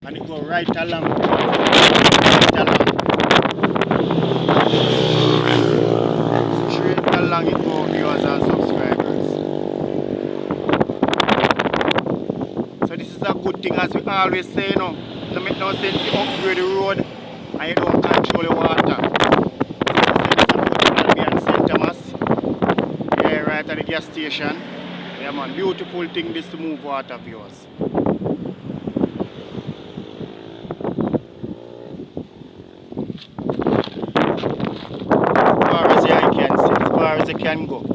And it go right along. Right along. Straight along it go, viewers and subscribers. So this is a good thing, as we always say, you know. It make no sense to upgrade the road and you don't control the water. So this is St. Thomas. Yeah, right at the gas station. Yeah man, beautiful thing this to move water, viewers. As far as the eye can see, as far as you can go.